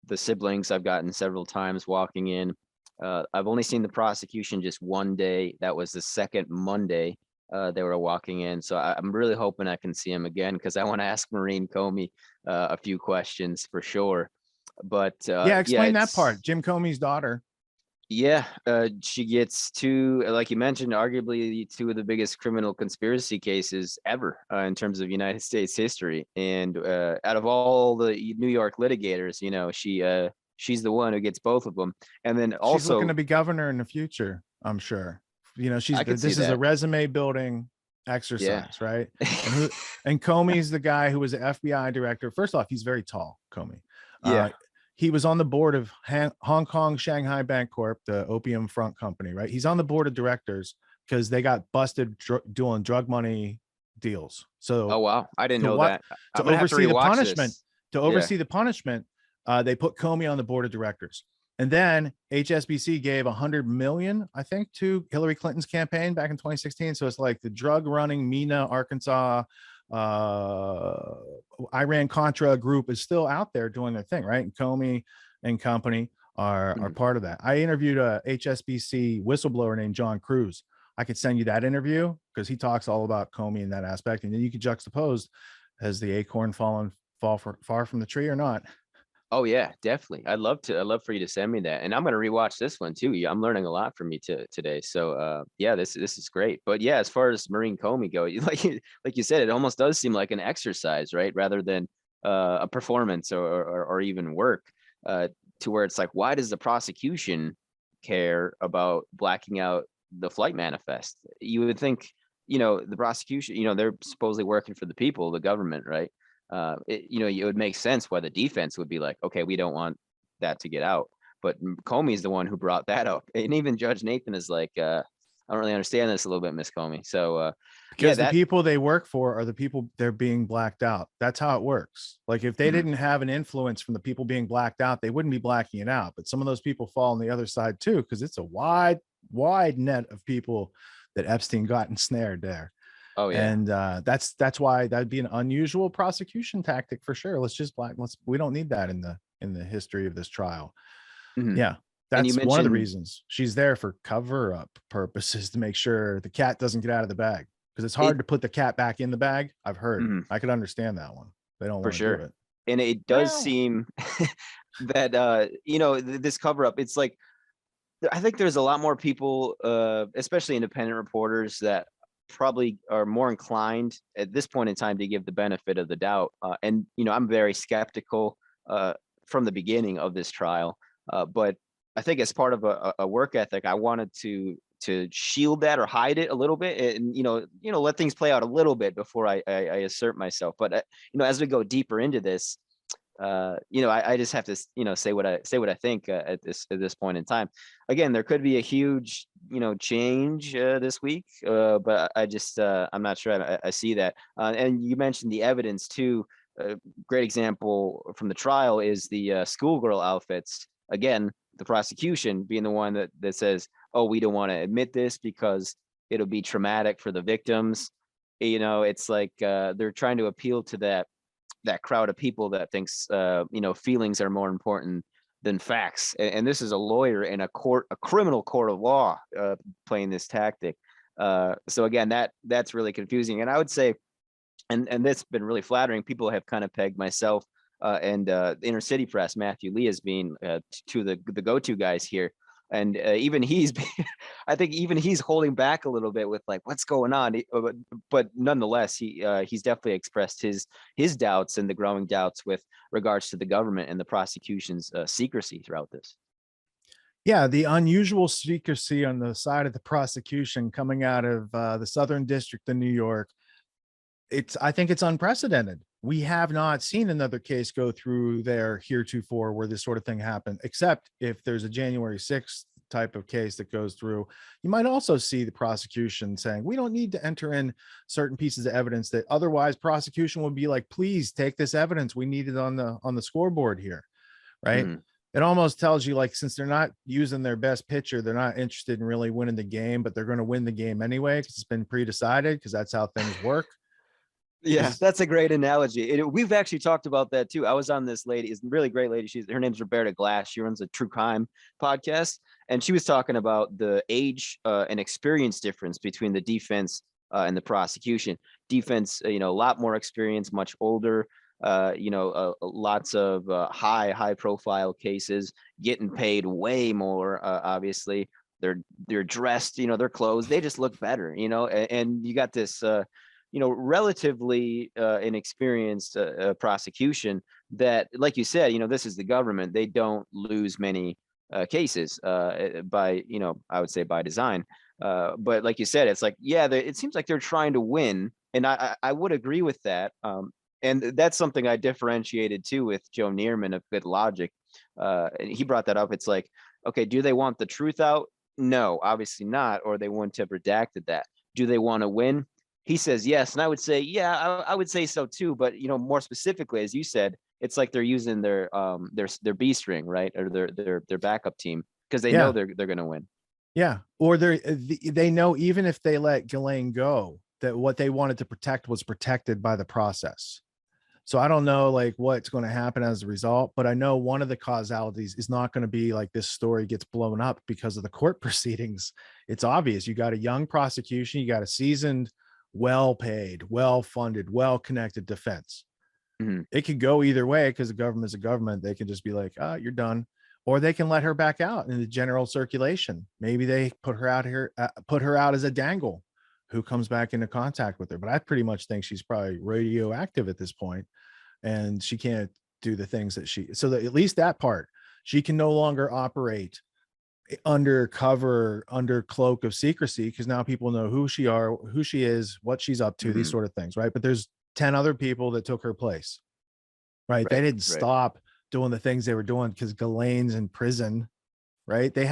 The siblings I've gotten several times walking in. I've only seen the prosecution just one day. That was the second Monday they were walking in. So I'm really hoping I can see him again, because I want to ask Maureen Comey a few questions for sure. But explain that part. Jim Comey's daughter. Yeah, she gets two, like you mentioned, arguably two of the biggest criminal conspiracy cases ever in terms of United States history. And out of all the New York litigators, she's the one who gets both of them. And then also, she's looking to be governor in the future, I'm sure. This is a resume building exercise, right? And Comey's the guy who was the FBI director. First off, he's very tall, Comey. He was on the board of Hong Kong Shanghai Bank Corp, the opium front company, right? He's on the board of directors because they got busted doing drug money deals. So, oh wow, I didn't know that. To oversee the punishment, the punishment, they put Comey on the board of directors. And then HSBC gave 100 million, I think, to Hillary Clinton's campaign back in 2016. So it's like the drug running Mena, Arkansas, Iran Contra group is still out there doing their thing, right? And Comey and company are part of that. I interviewed a HSBC whistleblower named John Cruz. I could send you that interview because he talks all about Comey in that aspect, and then you could juxtapose, has the acorn fall far from the tree or not? Oh yeah, definitely. I'd love for you to send me that, and I'm going to rewatch this one too. I'm learning a lot from you today. So this is great. But yeah, as far as Maureen Comey go, like you said, it almost does seem like an exercise, right? Rather than a performance or even work. To where it's like, why does the prosecution care about blacking out the flight manifest? You would think, the prosecution, they're supposedly working for the people, the government, right? It would make sense why the defense would be like, okay, we don't want that to get out. But Comey's the one who brought that up. And even Judge Nathan is like, I don't really understand this a little bit, Miss Comey. So because the people they work for are the people they're being blacked out. That's how it works. Like, if they didn't have an influence from the people being blacked out, they wouldn't be blacking it out. But some of those people fall on the other side too, because it's a wide net of people that Epstein got ensnared there. Oh yeah. And that's why that'd be an unusual prosecution tactic for sure. We don't need that in the history of this trial. Yeah. That's one of the reasons she's there, for cover up purposes, to make sure the cat doesn't get out of the bag, because it's hard to put the cat back in the bag. I've heard. I could understand that one. They don't want to do it. And it does seem that this cover up, it's like, I think there's a lot more people, especially independent reporters, that probably are more inclined at this point in time to give the benefit of the doubt. And I'm very skeptical from the beginning of this trial. But I think as part of a work ethic, I wanted to shield that or hide it a little bit, and let things play out a little bit before I assert myself. But as we go deeper into this, I just have to, say what I think at this point in time. Again, there could be a huge, change this week, but I just I'm not sure I see that. And you mentioned the evidence too. Great example from the trial is the schoolgirl outfits. Again, the prosecution being the one that says, "Oh, we don't want to admit this because it'll be traumatic for the victims." It's like they're trying to appeal to that crowd of people that thinks feelings are more important than facts, and this is a lawyer in a criminal court of law playing this tactic. So again, that's really confusing, and I would say, and that's been really flattering. People have kind of pegged myself and the inner city press, Matthew Lee, as being two of the go-to guys here. And even I think even he's holding back a little bit with like what's going on. But nonetheless, he's definitely expressed his doubts and the growing doubts with regards to the government and the prosecution's secrecy throughout this. Yeah, the unusual secrecy on the side of the prosecution coming out of the Southern District of New York. I think it's unprecedented. We have not seen another case go through there heretofore where this sort of thing happened, except if there's a January 6th type of case that goes through. You might also see the prosecution saying, we don't need to enter in certain pieces of evidence that otherwise prosecution would be like, please take this evidence. We need it on the scoreboard here, right? Mhm. It almost tells you, like, since they're not using their best pitcher, they're not interested in really winning the game, but they're going to win the game anyway because it's been pre-decided, because that's how things work. Yeah, that's a great analogy. We've actually talked about that too. I was on this lady, is a really great lady. Her name's Roberta Glass. She runs a true crime podcast, and she was talking about the age and experience difference between the defense and the prosecution. Defense, a lot more experience, much older. Lots of high profile cases, getting paid way more. Obviously, they're dressed, their clothes, they just look better, and you got this. Relatively inexperienced prosecution that, like you said, this is the government. They don't lose many cases by, I would say by design. But like you said, it's like, yeah, it seems like they're trying to win. And I would agree with that. And that's something I differentiated too with Joe Neerman of Good Logic. And he brought that up. It's like, okay, do they want the truth out? No, obviously not, or they wouldn't have redacted that. Do they want to win? He says yes, and I would say, yeah, I would say so too. But more specifically, as you said, it's like they're using their B string, right, or their backup team, because they know Yeah. they're going to win. Yeah. Or they know, even if they let Ghislaine go, that what they wanted to protect was protected by the process. So I don't know like what's going to happen as a result, but I know one of the causalities is not going to be like this story gets blown up because of the court proceedings. It's obvious. You got a young prosecution, you got a seasoned, well paid, well funded, well connected defense. Mhm. It could go either way because the government's a government. They can just be like, oh, you're done. Or they can let her back out in the general circulation. Maybe they put her out as a dangle who comes back into contact with her. But I pretty much think she's probably radioactive at this point, and she can't do the things that so that at least that part, she can no longer operate under cover, under cloak of secrecy, because now people know who she is, what she's up to, these Mhm. sort of things, right? But there's 10 other people that took her place, right? They didn't Right. stop doing the things they were doing because Ghislaine's in prison, right? They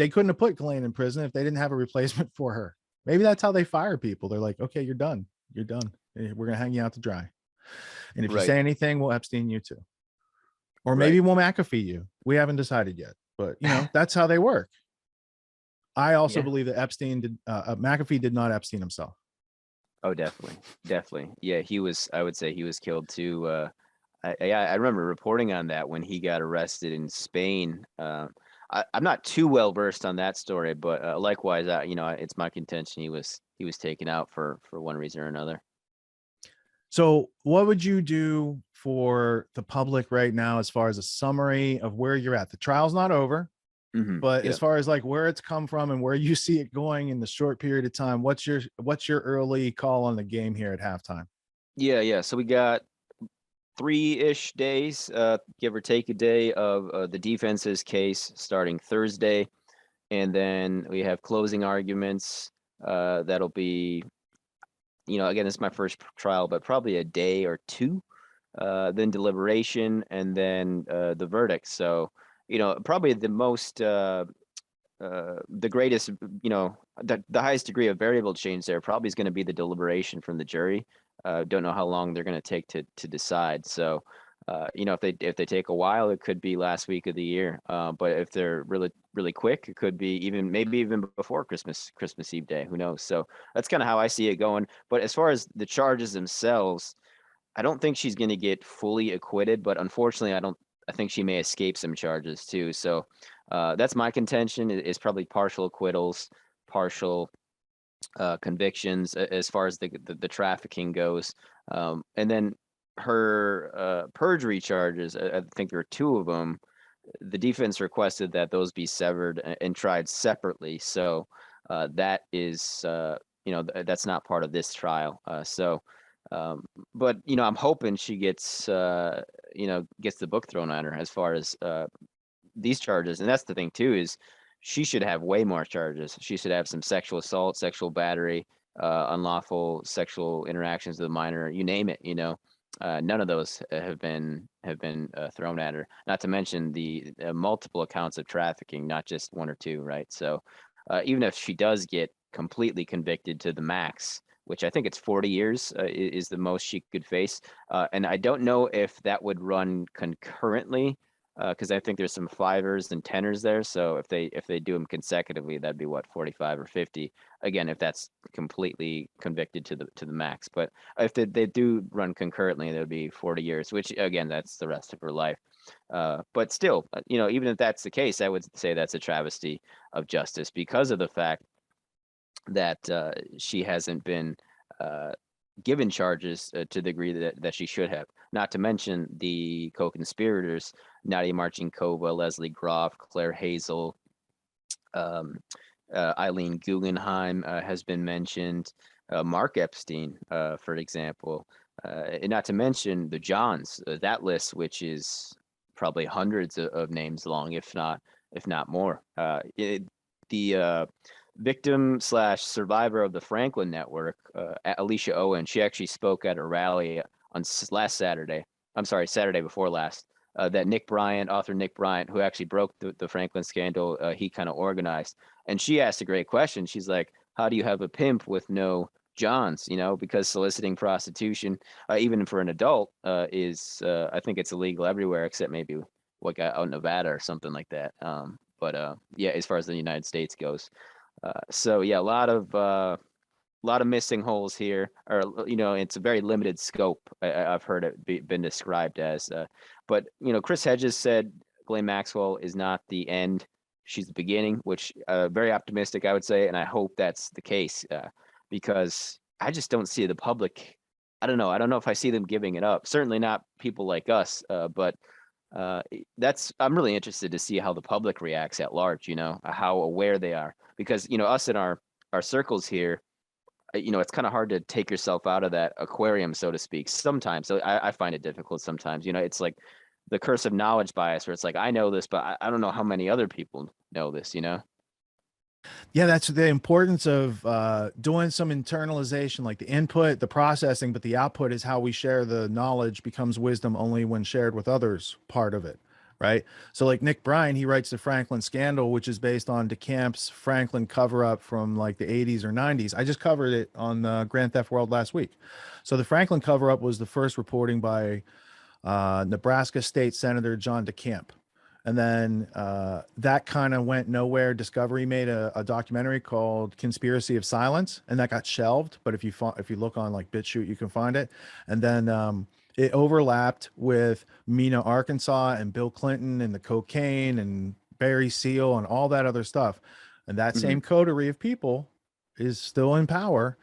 couldn't have put Ghislaine in prison if they didn't have a replacement for her. Maybe that's how they fire people. They're like, okay, you're done. You're done. We're gonna hang you out to dry. And if you Right. say anything, we'll Epstein you too. Or maybe Right. we'll McAfee you. We haven't decided yet, but that's how they work. I also Yeah. believe that McAfee did not Epstein himself. Oh, definitely. Yeah, I would say he was killed too. I remember reporting on that when he got arrested in Spain. I'm not too well versed on that story, but likewise, it's my contention he was taken out for one reason or another. So what would you do for the public right now as far as a summary of where you're at? The trial's not over, but Yeah. as far as like where it's come from and where you see it going in the short period of time, what's your early call on the game here at halftime? Yeah. So we got 3-ish days, give or take a day of the defense's case starting Thursday. And then we have closing arguments. That'll be, again, it's my first trial, but probably a day or two. then deliberation, and then the verdict. So, probably the most the greatest, the highest degree of variable change there probably is going to be the deliberation from the jury. Don't know how long they're going to take to decide. So, if they take a while, it could be last week of the year. But if they're really quick, it could be maybe even before Christmas Eve day. Who knows? So that's kind of how I see it going. But as far as the charges themselves, I don't think she's going to get fully acquitted. But unfortunately, I think she may escape some charges too. So that's my contention. Is probably partial acquittals, partial convictions as far as the trafficking goes, and then her perjury charges. I think there are two of them. The defense requested that those be severed and tried separately. So that is, that's not part of this trial. But I'm hoping she gets the book thrown at her as far as these charges. And that's the thing too, is she should have way more charges. She should have some sexual assault, sexual battery, unlawful sexual interactions with a minor, you name it. None of those have been thrown at her. Not to mention the multiple accounts of trafficking, not just one or two, right? So even if she does get completely convicted to the max, which I think it's 40 years is the most she could face, and I don't know if that would run concurrently, because I think there's some fivers and tenors there. So if they do them consecutively, that'd be what, 45 or 50. Again, if that's completely convicted to the max. But if they do run concurrently, that would be 40 years, which again, that's the rest of her life. But still, even if that's the case, I would say that's a travesty of justice because of the fact that she hasn't been given charges to the degree that she should have. Not to mention the co-conspirators, Nadia Marcinkova, Leslie Groff, Claire Hazel, Eileen Guggenheim has been mentioned, Mark Epstein, for example, and not to mention the Johns, that list, which is probably hundreds of names long, if not more. The victim / survivor of the Franklin Network, Alicia Owen, she actually spoke at a rally on last Saturday. I'm sorry, Saturday before last. That author Nick Bryant, who actually broke the Franklin scandal, he kind of organized. And she asked a great question. She's like, how do you have a pimp with no Johns? Because soliciting prostitution, even for an adult, is, I think it's illegal everywhere except maybe like out in Nevada or something like that. But yeah, as far as the United States goes. So yeah, a lot of missing holes here, or it's a very limited scope. I've heard it been described as. But Chris Hedges said Ghislaine Maxwell is not the end; she's the beginning, which very optimistic, I would say, and I hope that's the case because I just don't see the public. I don't know if I see them giving it up. Certainly not people like us, but. I'm really interested to see how the public reacts at large, how aware they are, because, us in our circles here, it's kind of hard to take yourself out of that aquarium, so to speak, sometimes. So I find it difficult sometimes, it's like the curse of knowledge bias where it's like, I know this, but I don't know how many other people know this, Yeah, that's the importance of doing some internalization, like the input, the processing, but the output is how we share the knowledge becomes wisdom only when shared with others, part of it, right? So like Nick Bryan, he writes the Franklin Scandal, which is based on DeCamp's Franklin cover-up from like the 80s or 90s. I just covered it on Grand Theft World last week. So the Franklin cover-up was the first reporting by Nebraska State Senator John DeCamp. And then that kind of went nowhere. Discovery made a documentary called Conspiracy of Silence, and that got shelved. But if you look on like BitChute, you can find it. And then it overlapped with Mena, Arkansas, and Bill Clinton, and the cocaine, and Barry Seal, and all that other stuff. And that same coterie of people is still in power,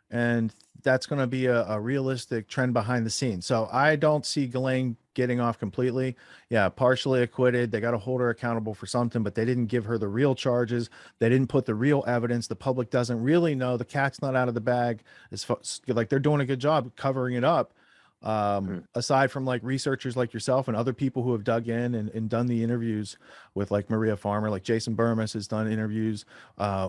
and that's going to be a realistic trend behind the scenes. So I don't see Ghislaine getting off completely. Yeah, partially acquitted. They got to hold her accountable for something, but they didn't give her the real charges. They didn't put the real evidence. The public doesn't really know. The cat's not out of the bag. It's like they're doing a good job covering it up. Aside from like researchers like yourself and other people who have dug in and done the interviews with like Maria Farmer, like Jason Burmis has done interviews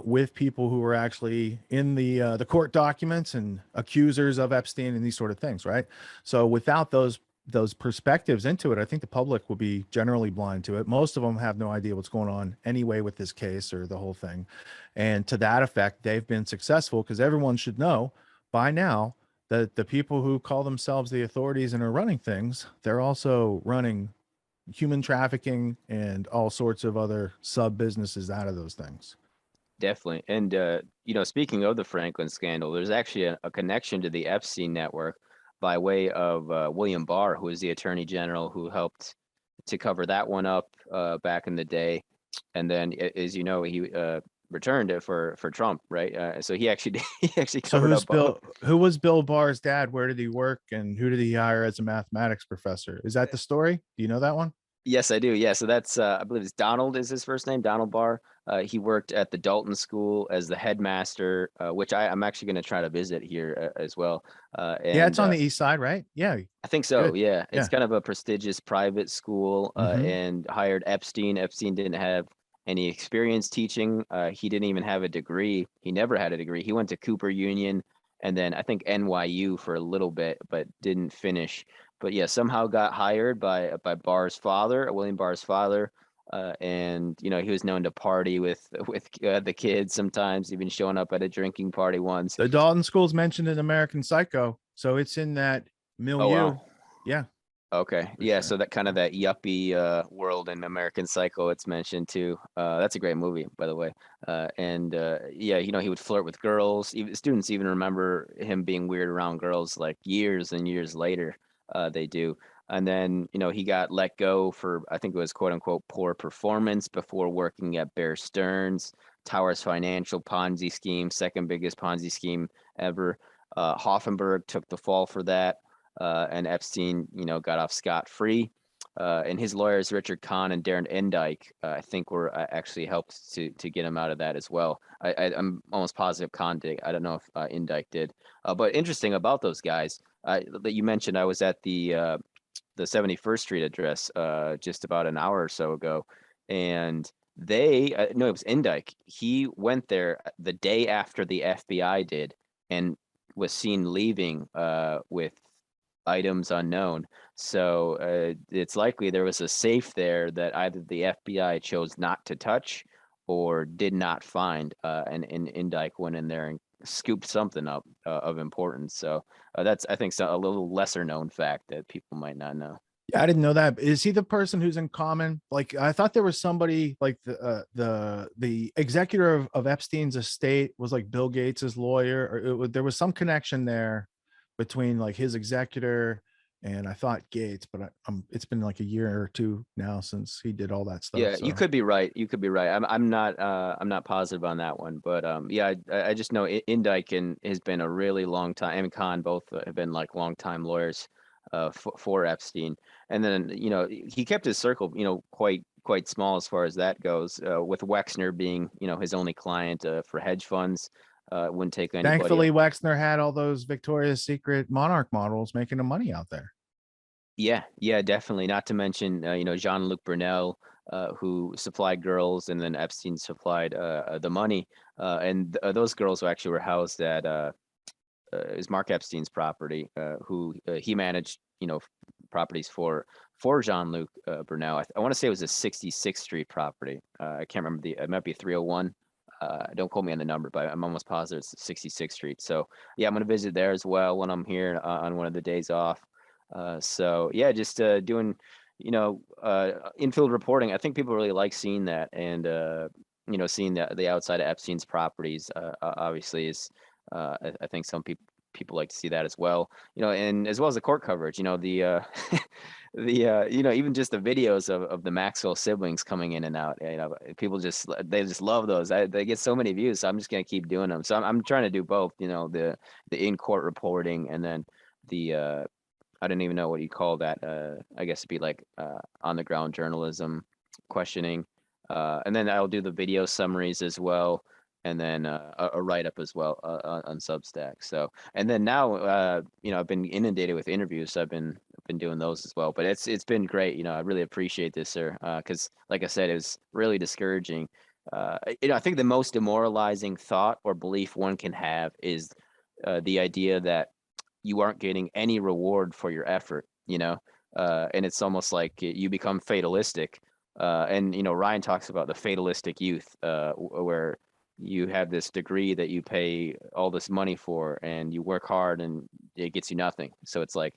with people who were actually in the court documents and accusers of Epstein and these sort of things, right? So without those those perspectives into it, I think the public will be generally blind to it. Most of them have no idea what's going on anyway with this case or the whole thing. And to that effect, they've been successful because everyone should know by now that the people who call themselves the authorities and are running things, they're also running human trafficking and all sorts of other sub businesses out of those things. Definitely. And, you know, speaking of the Franklin scandal, there's actually a connection to the Epstein network by way of William Barr, who is the attorney general who helped to cover that one up back in the day. And then, as you know, he returned it for Trump, right? So he actually he actually So covered up. who was Bill Barr's dad? Where did he work? And who did he hire as a mathematics professor? Is that the story? Do you know that one? Yes, I do. Yeah, so that's I believe it's Donald is his first name, Donald Barr. He worked at the Dalton School as the headmaster, which I'm actually going to try to visit here as well. Yeah, it's And on the east side, right? Yeah, I think so. good. Yeah, it's Yeah. kind of a prestigious private school, Hmm. and hired Epstein. Epstein didn't have any experience teaching. He didn't even have a degree. He never had a degree. He went to Cooper Union and then I think NYU for a little bit, but didn't finish. But yeah, somehow got hired by Barr's father, William Barr's father. And you know he was known to party with the kids sometimes, even showing up at a drinking party once. The Dalton School's mentioned in American Psycho, so it's in that Oh wow. milieu. Yeah, Okay. for Yeah, so sure. that kind of that yuppie world in American Psycho it's mentioned too. That's a great movie, by the way. And yeah, you know, he would flirt with girls. Even students even remember him being weird around girls like years and years later. They do. And then, you know, he got let go for I think it was quote unquote poor performance before working at Bear Stearns, Towers Financial Ponzi scheme, second biggest Ponzi scheme ever. Hoffenberg took the fall for that, and Epstein, you know, got off scot-free. And his lawyers, Richard Kahn and Darren Endike, I think were actually helped to get him out of that as well. I'm almost positive Kahn did. I don't know if Endike did. But interesting about those guys that you mentioned, I was at the 71st Street address just about an hour or so ago, and they no, it was Endike. He went there the day after the FBI did, and was seen leaving with items unknown. So it's likely there was a safe there that either the FBI chose not to touch or did not find, and Indike went in there and scooped something up of importance. So that's I think a little lesser known fact that people might not know. Yeah, I didn't know that. Is he the person who's in common? Like, I thought there was somebody like the executor of Epstein's estate was like Bill Gates's lawyer, or there was some connection there between like his executor and I thought Gates, but it's been like a year or two now since he did all that stuff. Yeah, you So could be right. You could be right. I'm not positive on that one, but yeah, I just know Indike and has been a really long time. And Khan both have been like long time lawyers for Epstein. And then you know he kept his circle you know quite small as far as that goes. With Wexner being you know his only client for hedge funds, wouldn't take anybody. thankfully, Wexner had all those Victoria's Secret monarch models making him money out there. Yeah, yeah, definitely. Not to mention, you know, Jean-Luc Brunel, who supplied girls, and then Epstein supplied the money. And those girls who actually were housed at is Mark Epstein's property, who he managed, you know, properties for Jean-Luc Brunel. I want to say it was a 66th Street property. I can't remember it might be 301. Don't quote me on the number, but I'm almost positive it's 66th Street. So yeah, I'm gonna visit there as well when I'm here on one of the days off. So yeah, just doing, you know, infield reporting. I think people really like seeing that, and you know, seeing the outside of Epstein's properties. Obviously, is I think some people like to see that as well. You know, and as well as the court coverage. You know, the the you know even just the videos of the Maxwell siblings coming in and out. You know, people they just love those. They get so many views. So I'm just gonna keep doing them. So I'm trying to do both. You know, the in court reporting and then the I don't even know what you call that. I guess it'd be like on the ground journalism, questioning, and then I'll do the video summaries as well, and then a write up as well on Substack. So, and then now, you know, I've been inundated with interviews. So I've been doing those as well. But it's been great. You know, I really appreciate this, sir, because like I said, it was really discouraging. You know, I think the most demoralizing thought or belief one can have is the idea that you aren't getting any reward for your effort, you know? and it's almost like you become fatalistic. And Ryan talks about the fatalistic youth, where you have this degree that you pay all this money for, and you work hard, and it gets you nothing. So it's like,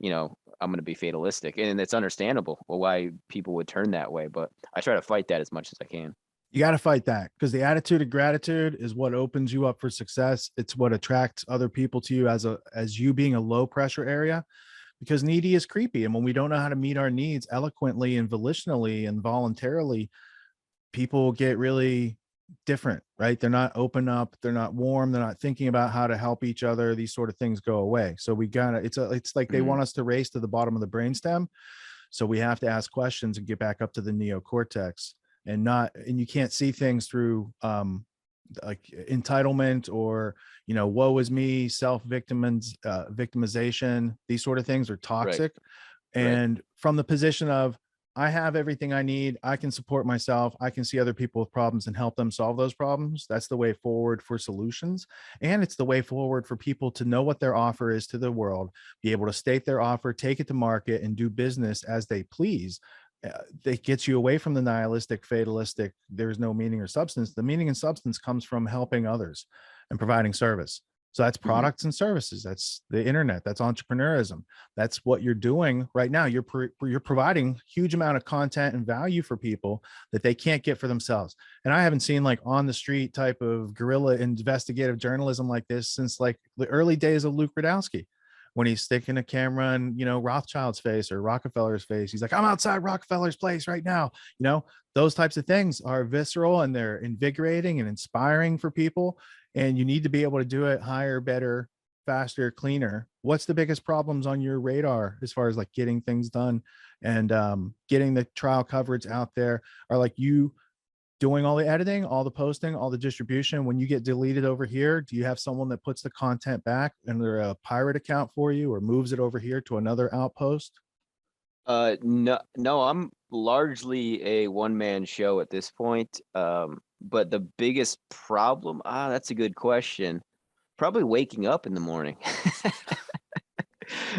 I'm going to be fatalistic, and it's understandable why people would turn that way. But I try to fight that as much as I can. You got to fight that, because the attitude of gratitude is what opens you up for success. It's what attracts other people to you as you being a low pressure area, because needy is creepy. And when we don't know how to meet our needs eloquently and volitionally and voluntarily, people get really different, right? They're not open up, they're not warm, they're not thinking about how to help each other. These sort of things go away. So we gotta, it's like they want us to race to the bottom of the brainstem. So we have to ask questions and get back up to the neocortex, and you can't see things through like entitlement or woe is me, victimization. These sort of things are toxic. Right. And from the position of, I have everything I need, I can support myself, I can see other people with problems and help them solve those problems. That's the way forward for solutions. And it's the way forward for people to know what their offer is to the world, be able to state their offer, take it to market, and do business as they please. That gets you away from the nihilistic, fatalistic, there's no meaning or substance. The meaning and substance comes from helping others and providing service. So that's products and services. That's the internet. That's entrepreneurism. That's what you're doing right now. You're providing huge amount of content and value for people that they can't get for themselves. And I haven't seen like on the street type of guerrilla investigative journalism like this since like the early days of Luke Radowski, when he's sticking a camera in, Rothschild's face or Rockefeller's face. He's like, I'm outside Rockefeller's place right now. Those types of things are visceral and they're invigorating and inspiring for people. And you need to be able to do it higher, better, faster, cleaner. What's the biggest problems on your radar as far as like getting things done and getting the trial coverage out there? Are like you doing all the editing, all the posting, all the distribution? When you get deleted over here, do you have someone that puts the content back under a pirate account for you or moves it over here to another outpost? No, I'm largely a one-man show at this point. But the biggest problem, that's a good question. Probably waking up in the morning.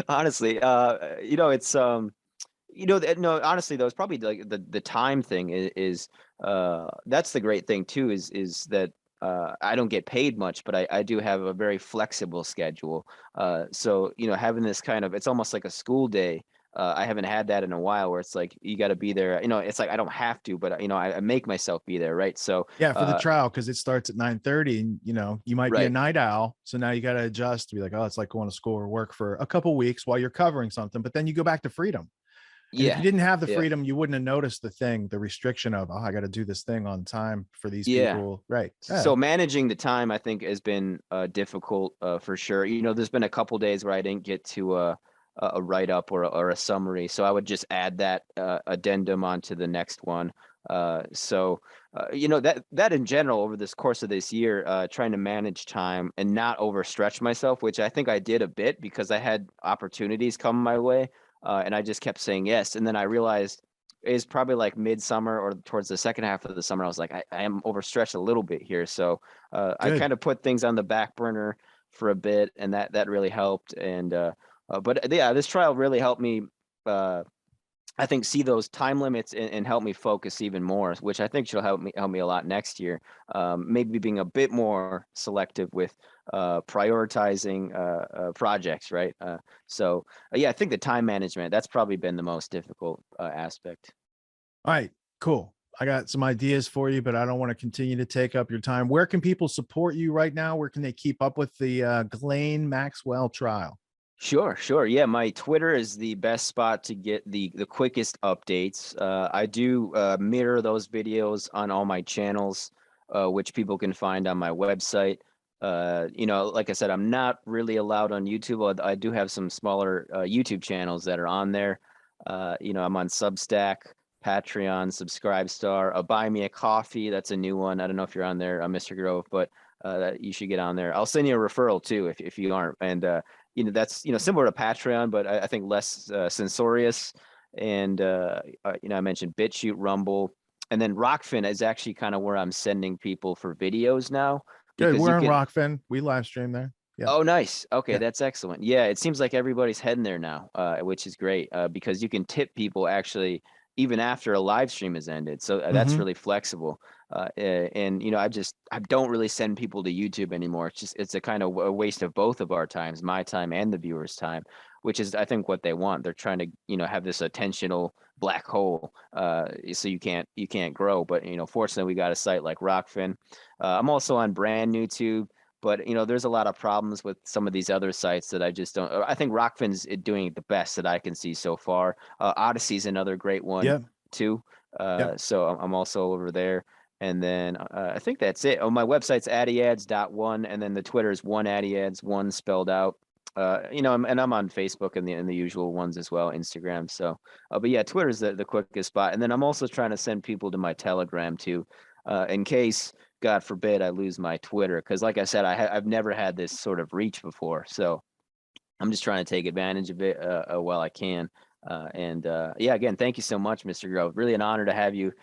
Honestly, it's no, honestly though, it's probably like the time thing is that's the great thing too, is that I don't get paid much, but I do have a very flexible schedule. So having this kind of, it's almost like a school day. I haven't had that in a while, where it's like you got to be there. It's like I don't have to, but I make myself be there, right? So yeah, for the trial, because it starts at 9:30, and you might be a night owl, so now you got to adjust to be like, oh, it's like going to school or work for a couple weeks while you're covering something, but then you go back to freedom. And if you didn't have the freedom, you wouldn't have noticed the restriction of, oh, I got to do this thing on time for these people. Right. Yeah. So managing the time, I think, has been difficult for sure. There's been a couple days where I didn't get to a write-up or a summary. So I would just add that addendum onto the next one. So that in general, over this course of this year, trying to manage time and not overstretch myself, which I think I did a bit because I had opportunities come my way. And I just kept saying yes. And then I realized it's probably like midsummer or towards the second half of the summer, I was like, I am overstretched a little bit here. So I kind of put things on the back burner for a bit, and that really helped. And but yeah, this trial really helped me, I think, see those time limits and help me focus even more, which I think should help me a lot next year. Maybe being a bit more selective with prioritizing projects, right? So yeah, I think the time management, that's probably been the most difficult aspect. All right, cool. I got some ideas for you, but I don't want to continue to take up your time. Where can people support you right now? Where can they keep up with the Ghislaine Maxwell trial? Sure. Yeah, my Twitter is the best spot to get the quickest updates. I do mirror those videos on all my channels, which people can find on my website. Like I said, I'm not really allowed on YouTube. I do have some smaller YouTube channels that are on there. I'm on Substack, Patreon, Subscribestar, Buy Me a Coffee. That's a new one. I don't know if you're on there, Mr. Grove, but you should get on there. I'll send you a referral too if you aren't. And that's similar to Patreon, but I think less censorious. And I mentioned BitChute, Rumble, and then Rockfin is actually kind of where I'm sending people for videos now. Good, we're on Rockfin. We live stream there. Yeah. Oh, nice. Okay, Yeah. that's excellent. Yeah, it seems like everybody's heading there now, which is great because you can tip people actually even after a live stream has ended. So that's Hmm. really flexible. And I don't really send people to YouTube anymore. It's a kind of a waste of both of our times, my time and the viewers' time, which is I think what they want. They're trying to have this attentional black hole, so you can't grow. But fortunately, we got a site like Rockfin. I'm also on brand new tube. But there's a lot of problems with some of these other sites that I just don't. I think Rockfin's doing the best that I can see so far. Odyssey's another great one Yeah. too. Yeah. So I'm also over there. And then I think that's it. Oh, my website's addyads.one, and then the Twitter is one addyads, one spelled out. And I'm on Facebook and the usual ones as well, Instagram. So, but yeah, Twitter's the quickest spot. And then I'm also trying to send people to my Telegram too, in case, God forbid, I lose my Twitter. Because like I said, I've never had this sort of reach before. So I'm just trying to take advantage of it while I can. Yeah, again, thank you so much, Mr. Grove. Really an honor to have you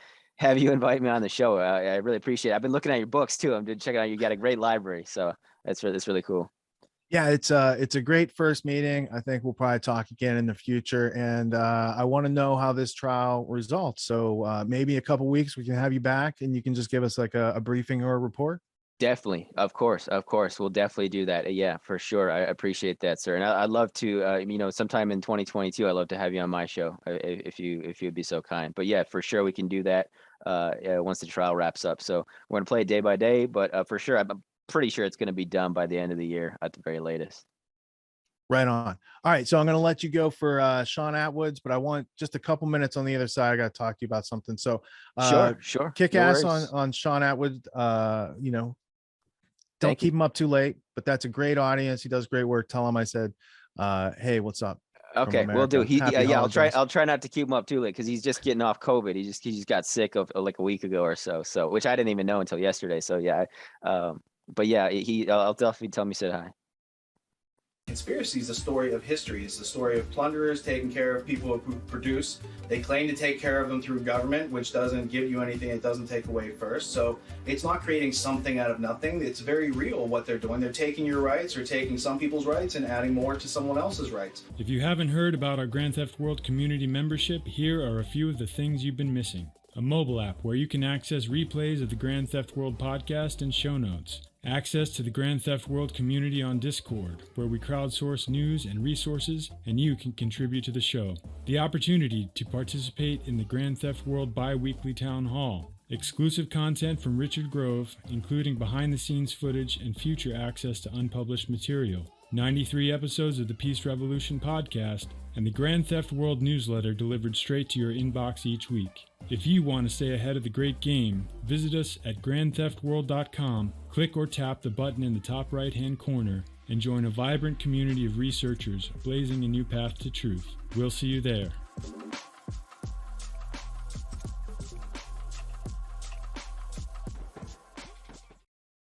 invite me on the show. I really appreciate it. I've been looking at your books too. I'm checking out. You got a great library, so that's really cool. Yeah, it's a great first meeting. I think we'll probably talk again in the future, and I want to know how this trial results. So maybe a couple weeks we can have you back, and you can just give us like a briefing or a report. Definitely, of course, we'll definitely do that. Yeah, for sure. I appreciate that, sir. And I'd love to, sometime in 2022, I'd love to have you on my show if you'd be so kind. But yeah, for sure we can do that once the trial wraps up. So we're gonna play it day by day, but for sure, I'm pretty sure it's gonna be done by the end of the year at the very latest. Right on. All right, so I'm going to let you go for Sean Atwoods, but I want just a couple minutes on the other side. I got to talk to you about something. So Sure. kick No ass worries. on Sean Atwood. Don't Thank you. keep him up too late, but that's a great audience. He does great work. Tell him I said, hey, what's up from Okay, we'll do. America? Happy Yeah, I'll try. holidays. I'll try not to keep him up too late because he's just getting off COVID. He just got sick of like a week ago or so. So which I didn't even know until yesterday. So yeah, but yeah, I'll definitely tell him he said hi. Conspiracy is the story of history. It's the story of plunderers taking care of people who produce. They claim to take care of them through government, which doesn't give you anything, it doesn't take away first. So it's not creating something out of nothing. It's very real what they're doing. They're taking your rights or taking some people's rights and adding more to someone else's rights. If you haven't heard about our Grand Theft World community membership, here are a few of the things you've been missing. A mobile app where you can access replays of the Grand Theft World podcast and show notes. Access to the Grand Theft World community on Discord, where we crowdsource news and resources, and you can contribute to the show. The opportunity to participate in the Grand Theft World bi-weekly town hall. Exclusive content from Richard Grove, including behind-the-scenes footage and future access to unpublished material. 93 episodes of the Peace Revolution podcast, and the Grand Theft World newsletter delivered straight to your inbox each week. If you want to stay ahead of the great game, visit us at grandtheftworld.com, click or tap the button in the top right-hand corner, and join a vibrant community of researchers blazing a new path to truth. We'll see you there.